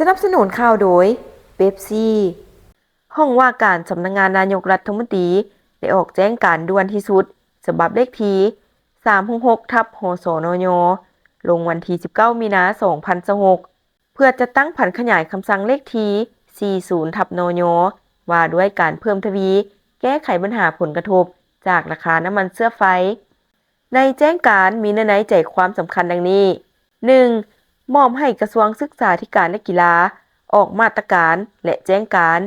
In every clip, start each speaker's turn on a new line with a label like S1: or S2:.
S1: สนับสนุนข่าวโดยเป๊ปซี่ห้องว่าการสำนักงานนายกรัฐมนตรีได้ออกแจ้งการด่วนที่สุดฉบับเลขที่366/หสนย.ลงวันที่19มีนาคม2026เพื่อจะตั้งผันขยายคำสั่งเลขที่40/นย.ว่าด้วยการเพิ่มทวีแก้ไขปัญหาผลกระทบจากราคาน้ำมันเชื้อไฟในแจ้งการมีเนื้อในใจความสำคัญดังนี้ 1. มอบให้กระทรวงศึกษาธิการและกีฬาออกมาตรการและแจ้งการ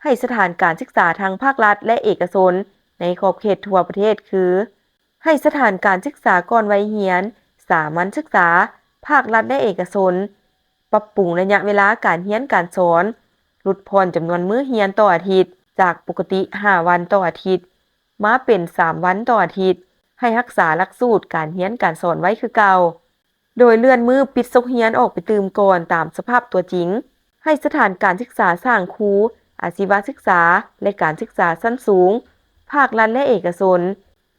S1: ให้สถานการศึกษาทางภาครัฐและเอกชนในขอบเขตทั่วประเทศคือให้สถานการศึกษาก่อนวัยเรียนสามัญศึกษาภาครัฐและเอกชนปรับปรุงระยะเวลาการเรียนการสอนลดผ่อนจำนวนมื้อเรียนต่ออาทิตย์จากปกติ5วันต่ออาทิตย์มาเป็น3วันต่ออาทิตย์ให้รักษาหลักสูตรการเรียนการสอนไว้คือเก่าโดยเลื่อนมือปิดซกเรียนออกไปตื่มก่อนตามสภาพตัวจริงให้สถานการศึกษาสร้างครูอาชีวศึกษาและการศึกษาชั้นสูงภาครัฐและเอกชน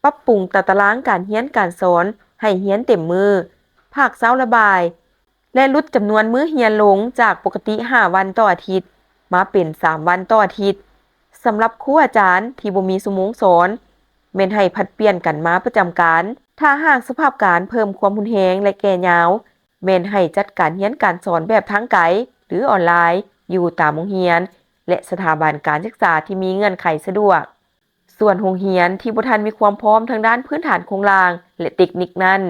S1: ปรับปรุงตารางการเรียนการสอนให้เรียนเต็มมือภาคเช้าระบายและลดจำนวนมื้อเรียนลงจากปกติ5วันต่ออาทิตย์มาเป็น3วันต่ออาทิตย์สำหรับครูอาจารย์ที่บ่มีชั่วโมงสอนแม่นให้ผัดเปลี่ยนกันมาประจำการถ้าหากสภาพการเพิ่มความรุนแรงและแก่ยาวแม่นให้จัดการเรียนการสอนแบบทางไกลหรือออนไลน์อยู่ตามโรงเรียนและสถาบันการศึกษาที่มีเงื่อนไขสะดวกส่วนโรงเรียนที่บ่ทันมีความพร้อมทางด้านพื้นฐานโครงสร้างและเทคนิคนั้น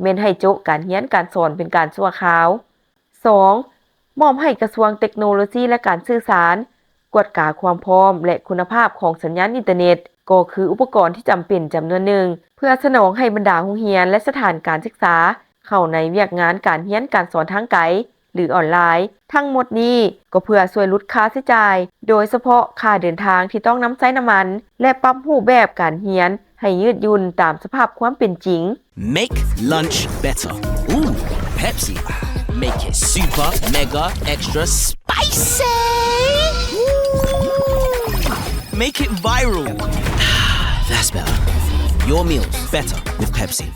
S1: แม่นให้โจะการเรียนการสอนเป็นการชั่วคราว 2. มอบให้กระทรวงเทคโนโลยีและการสื่อสารกวดกาความพร้อมและคุณภาพของสัญญาณอินเทอร์เน็ตก็คืออุปกรณ์ที่จำเป็นจำนวนหนึ่งเพื่อสนองให้บรรดาโรงเรียนและสถานการศึกษาเข้าในเวียกงานการเรียนการสอนทางไกลหรือออนไลน์ทั้งหมดนี้ก็เพื่อช่วยลดค่าใช้จ่ายโดยเฉพาะค่าเดินทางที่ต้องนำใช้น้ำมันและปรับรูปแบบการเรียนให้ยืดหยุ่นตามสภาพความเป็นจริง
S2: Make lunch better. Ooh, Pepsi. Make it super, mega, extra spicy. Make it viral. That's better. Your meals better with Pepsi.